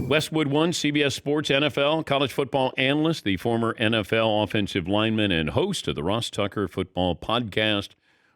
Westwood One, CBS Sports NFL college football analyst, the former NFL offensive lineman, and host of the Ross Tucker Football Podcast.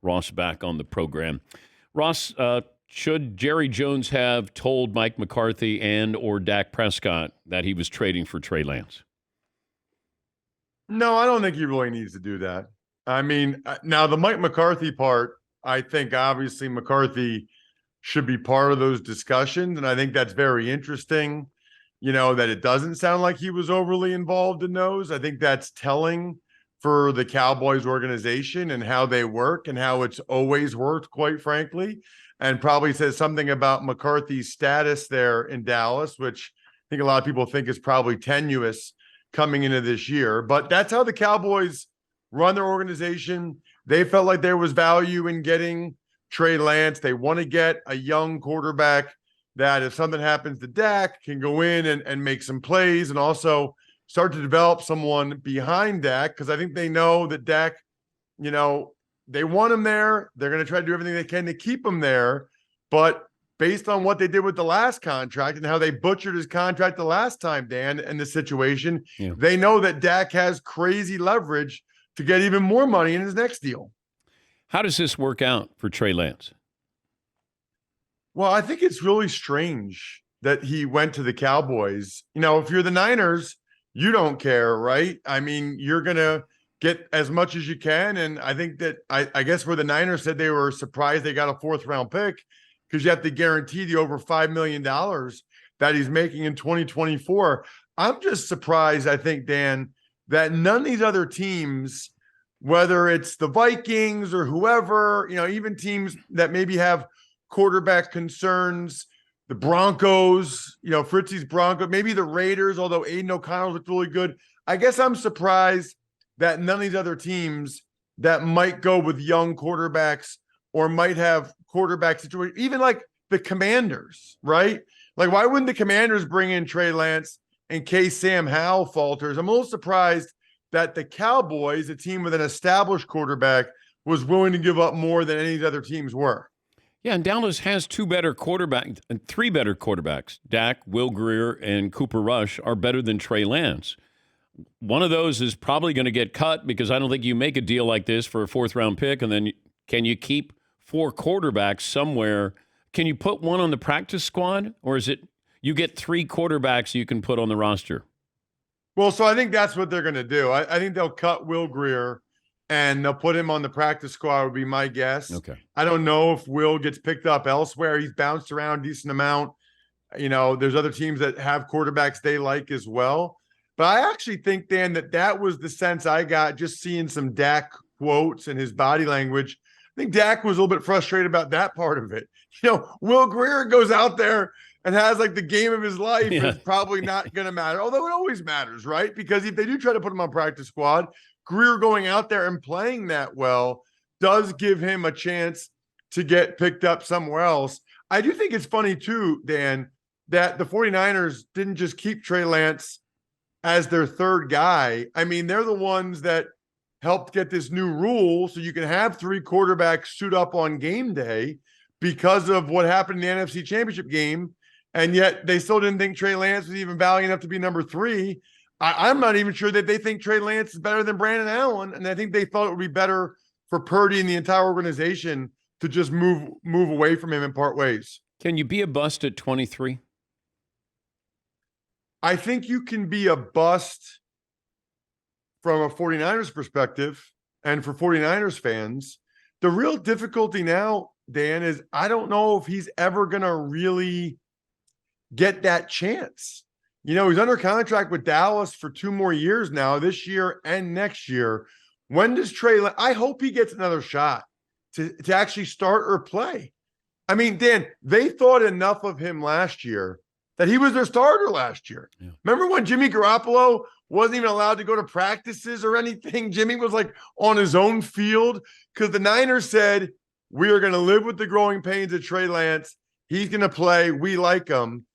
Ross back on the program. Ross, should Jerry Jones have told Mike McCarthy and or Dak Prescott that he was trading for Trey Lance? No, I don't think he really needs to do that. I mean, now the Mike McCarthy part, I think obviously McCarthy should be part of those discussions. And I think that's very interesting, that it doesn't sound like he was overly involved in those. I think that's telling for the Cowboys organization and how they work and how it's always worked, quite frankly, and probably says something about McCarthy's status there in Dallas, which I think a lot of people think is probably tenuous coming into this year. But that's how the Cowboys run their organization. They felt like there was value in getting Trey Lance. They want to get a young quarterback that if something happens to Dak can go in and make some plays and also start to develop someone behind Dak, because I think they know that Dak, they want him there. They're going to try to do everything they can to keep him there. But based on what they did with the last contract and how they butchered his contract the last time, Dan, in the situation, They know that Dak has crazy leverage to get even more money in his next deal. How does this work out for Trey Lance? Well, I think it's really strange that he went to the Cowboys. If you're the Niners, you don't care, right? I mean, you're going to get as much as you can. And I think that I guess where the Niners said they were surprised they got a 4th-round pick because you have to guarantee the over $5 million that he's making in 2024. I'm just surprised, I think, Dan, that none of these other teams, whether it's the Vikings or whoever, even teams that maybe have quarterback concerns, the Broncos, Fritzy's Broncos, maybe the Raiders, although Aiden O'Connell looked really good. I guess I'm surprised that none of these other teams that might go with young quarterbacks or might have quarterback situations, even like the Commanders, right? Like, why wouldn't the Commanders bring in Trey Lance in case Sam Howell falters? I'm a little surprised that the Cowboys, a team with an established quarterback, was willing to give up more than any of the other teams were. Yeah, and Dallas has 2 better quarterbacks and 3 better quarterbacks. Dak, Will Grier, and Cooper Rush are better than Trey Lance. One of those is probably going to get cut because I don't think you make a deal like this for a 4th-round pick, and then can you keep 4 quarterbacks somewhere? Can you put one on the practice squad, or is it you get 3 quarterbacks you can put on the roster? Well, so I think that's what they're going to do. I think they'll cut Will Grier and they'll put him on the practice squad would be my guess. Okay. I don't know if Will gets picked up elsewhere. He's bounced around a decent amount. There's other teams that have quarterbacks they like as well. But I actually think, Dan, that was the sense I got just seeing some Dak quotes and his body language. I think Dak was a little bit frustrated about that part of it. Will Grier goes out there and has like the game of his life. Yeah. It's probably not going to matter, although it always matters, right? Because if they do try to put him on practice squad, Grier going out there and playing that well does give him a chance to get picked up somewhere else. I do think it's funny too, Dan, that the 49ers didn't just keep Trey Lance as their 3rd guy. I mean, they're the ones that helped get this new rule so you can have 3 quarterbacks suit up on game day because of what happened in the NFC Championship game. And yet they still didn't think Trey Lance was even valuable enough to be number 3. I'm not even sure that they think Trey Lance is better than Brandon Allen. And I think they thought it would be better for Purdy and the entire organization to just move away from him and part ways. Can you be a bust at 23? I think you can be a bust from a 49ers perspective and for 49ers fans. The real difficulty now, Dan, is I don't know if he's ever going to really get that chance. He's under contract with Dallas for 2 more years now, this year and next year. When does I hope he gets another shot to actually start or play. I mean, Dan, they thought enough of him last year that he was their starter last year. Yeah. Remember when Jimmy Garoppolo wasn't even allowed to go to practices or anything? Jimmy was like on his own field because the Niners said, we are going to live with the growing pains of Trey Lance. He's going to play. We like him.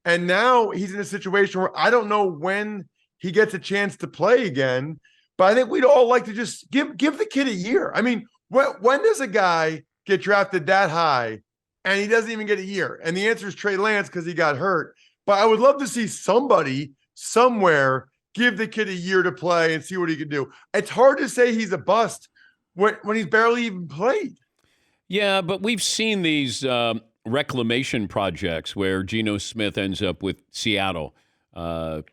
And now he's in a situation where I don't know when he gets a chance to play again, but I think we'd all like to just give the kid a year. I mean, when does a guy get drafted that high and he doesn't even get a year? And the answer is Trey Lance because he got hurt. But I would love to see somebody somewhere give the kid a year to play and see what he can do. It's hard to say he's a bust when he's barely even played. Yeah, but we've seen these reclamation projects where Geno Smith ends up with Seattle. Ryan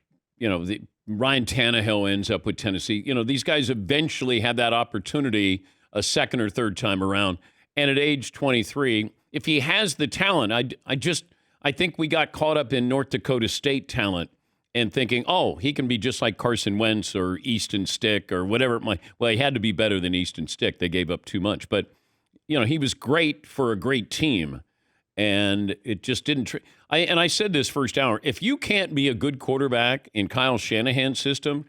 Tannehill ends up with Tennessee. These guys eventually have that opportunity a second or third time around. And at age 23, if he has the talent, I think we got caught up in North Dakota State talent and thinking, oh, he can be just like Carson Wentz or Easton Stick or whatever it might. Well, he had to be better than Easton Stick. They gave up too much. But, he was great for a great team. And it just didn't. I said this first hour. If you can't be a good quarterback in Kyle Shanahan's system,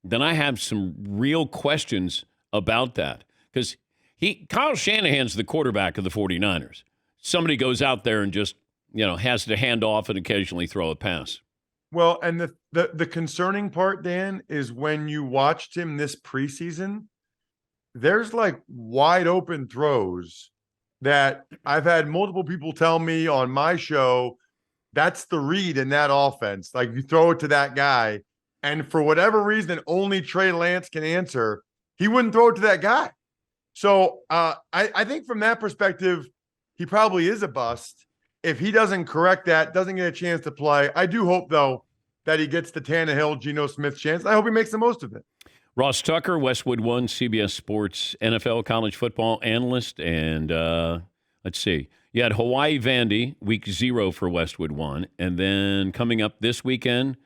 then I have some real questions about that. Because Kyle Shanahan's the quarterback of the 49ers. Somebody goes out there and just, has to hand off and occasionally throw a pass. Well, and the concerning part, Dan, is when you watched him this preseason, there's like wide open throws that I've had multiple people tell me on my show, that's the read in that offense. Like you throw it to that guy, and for whatever reason, only Trey Lance can answer. He wouldn't throw it to that guy. So I think from that perspective, he probably is a bust. If he doesn't correct that, doesn't get a chance to play, I do hope, though, that he gets the Tannehill, Geno Smith chance. I hope he makes the most of it. Ross Tucker, Westwood One, CBS Sports, NFL college football analyst. And let's see. You had Hawaii Vandy, week 0 for Westwood One. And then coming up this weekend,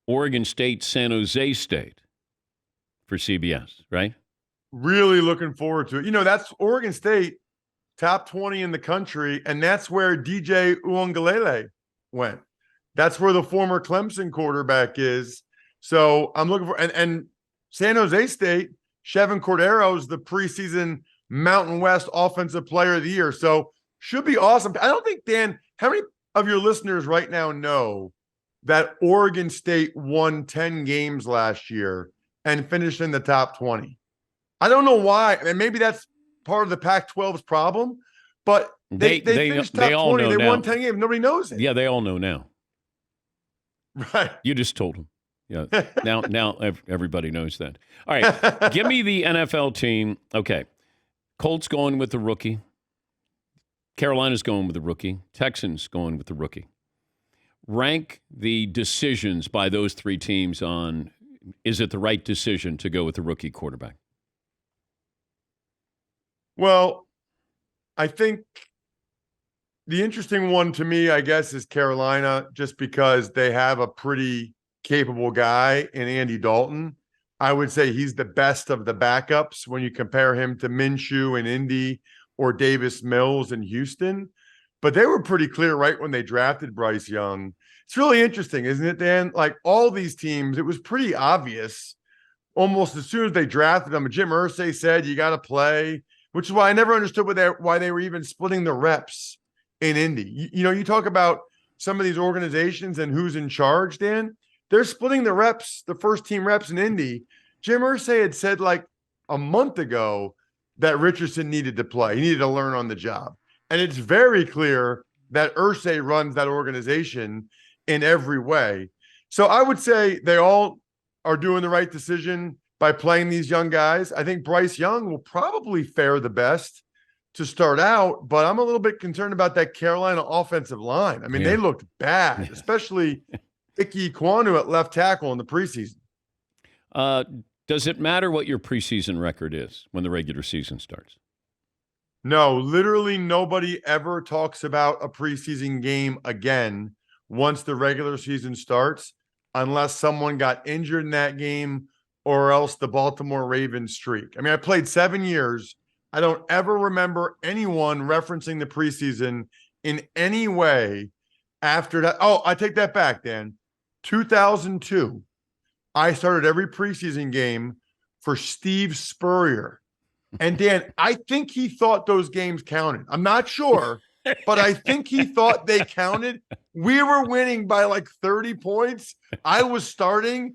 Oregon State, San Jose State for CBS, right? Really looking forward to it. That's Oregon State, top 20 in the country, and that's where DJ Uiagalelei went. That's where the former Clemson quarterback is. So I'm looking for and San Jose State, Chevin Cordero's the preseason Mountain West Offensive Player of the Year. So should be awesome. I don't think, Dan, how many of your listeners right now know that Oregon State won 10 games last year and finished in the top 20? I don't know why. And maybe that's part of the Pac-12's problem, but they finished top 20. They won 10 games. Nobody knows it. Yeah, they all know now. Right. You just told them. Yeah. Now everybody knows that. All right. Give me the NFL team. Okay. Colts going with the rookie. Carolina's going with the rookie. Texans going with the rookie. Rank the decisions by those three teams on, is it the right decision to go with the rookie quarterback? Well, I think the interesting one to me, I guess, is Carolina, just because they have a pretty capable guy in Andy Dalton. I would say he's the best of the backups when you compare him to Minshew in Indy or Davis Mills in Houston. But they were pretty clear right when they drafted Bryce Young. It's really interesting, isn't it, Dan? Like all these teams, it was pretty obvious almost as soon as they drafted him. Jim Irsay said, you got to play, which is why I never understood why they were even splitting the reps in Indy. You talk about some of these organizations and who's in charge, Dan. They're splitting the reps, the first team reps in Indy. Jim Irsay had said like a month ago that Richardson needed to play. He needed to learn on the job. And it's very clear that Irsay runs that organization in every way. So I would say they all are doing the right decision by playing these young guys. I think Bryce Young will probably fare the best to start out, but I'm a little bit concerned about that Carolina offensive line. I mean, They looked bad, especially Ickey Ekwonu at left tackle in the preseason. Does it matter what your preseason record is when the regular season starts? No, literally nobody ever talks about a preseason game again once the regular season starts, unless someone got injured in that game or else the Baltimore Ravens streak. I mean, I played 7 years. I don't ever remember anyone referencing the preseason in any way after that. Oh, I take that back, Dan. 2002, I started every preseason game for Steve Spurrier. And Dan, I think he thought those games counted. I'm not sure, but I think he thought they counted. We were winning by like 30 points. I was starting.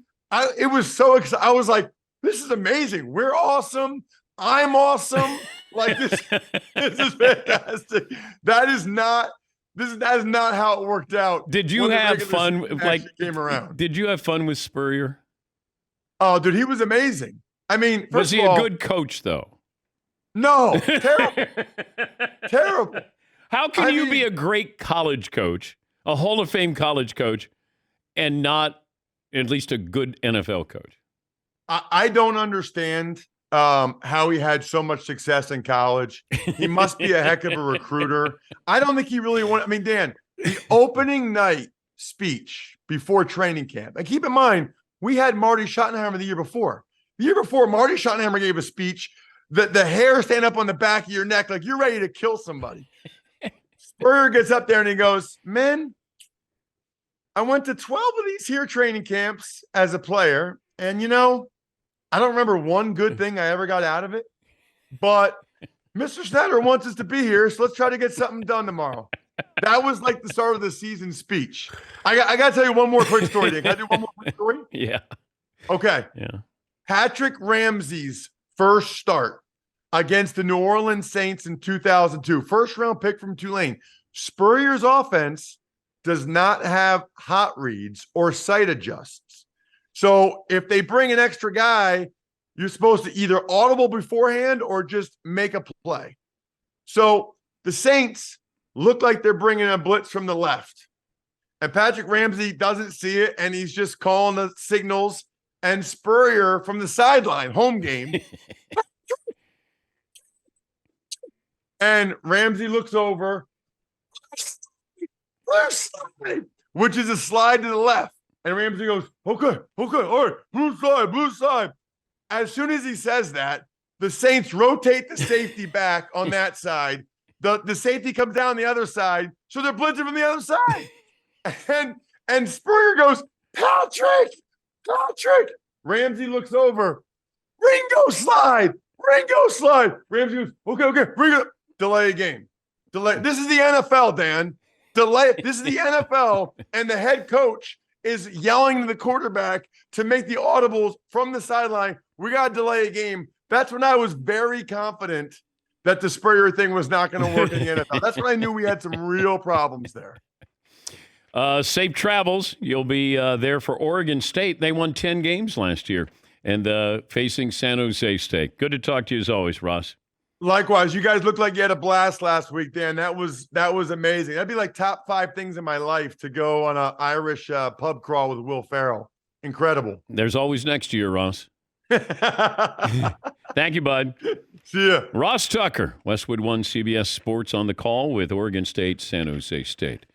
It was so exciting. I was like, this is amazing. We're awesome. I'm awesome. Like this is fantastic. That is not That is not how it worked out. Did you when the have regular fun? season Like, actually came around. did you have fun with Spurrier? Oh, dude, he was amazing. I mean, Was first he of all, a good coach, though? No, terrible, terrible. How can you be a great college coach, a Hall of Fame college coach, and not at least a good NFL coach? I don't understand how he had so much success in college. He must be a heck of a recruiter. I don't think he really wanted. I mean, Dan, the opening night speech before training camp, and keep in mind, we had Marty Schottenheimer the year before. The year before, Marty Schottenheimer gave a speech that the hair stand up on the back of your neck like you're ready to kill somebody. Spurrier gets up there and he goes, "Men, I went to 12 of these here training camps as a player, and I don't remember one good thing I ever got out of it, but Mr. Snyder wants us to be here, so let's try to get something done tomorrow." That was like the start of the season speech. I got to tell you one more quick story. Can I do one more quick story? Yeah. Okay. Yeah. Patrick Ramsey's first start against the New Orleans Saints in 2002, first round pick from Tulane. Spurrier's offense does not have hot reads or sight adjusts. So if they bring an extra guy, you're supposed to either audible beforehand or just make a play. So the Saints look like they're bringing a blitz from the left. And Patrick Ramsey doesn't see it, and he's just calling the signals. And Spurrier from the sideline, home game. And Ramsey looks over, which is a slide to the left. And Ramsey goes, okay, all right, blue side. As soon as he says that, the Saints rotate the safety back on that side. The safety comes down the other side, so they're blitzing from the other side. And Spurrier goes, Patrick. Ramsey looks over, Ringo slide. Ramsey goes, okay, Ringo. Delay a game. This is the NFL, Dan. This is the NFL, and the head coach is yelling to the quarterback to make the audibles from the sideline. We got to delay a game. That's when I was very confident that the Spurrier thing was not going to work in the NFL. That's when I knew we had some real problems there. Safe travels. You'll be there for Oregon State. They won 10 games last year and facing San Jose State. Good to talk to you as always, Ross. Likewise, you guys looked like you had a blast last week, Dan. That was amazing. That'd be like top 5 things in my life to go on an Irish pub crawl with Will Ferrell. Incredible. There's always next year, Ross. Thank you, bud. See ya. Ross Tucker, Westwood One CBS Sports on the call with Oregon State, San Jose State.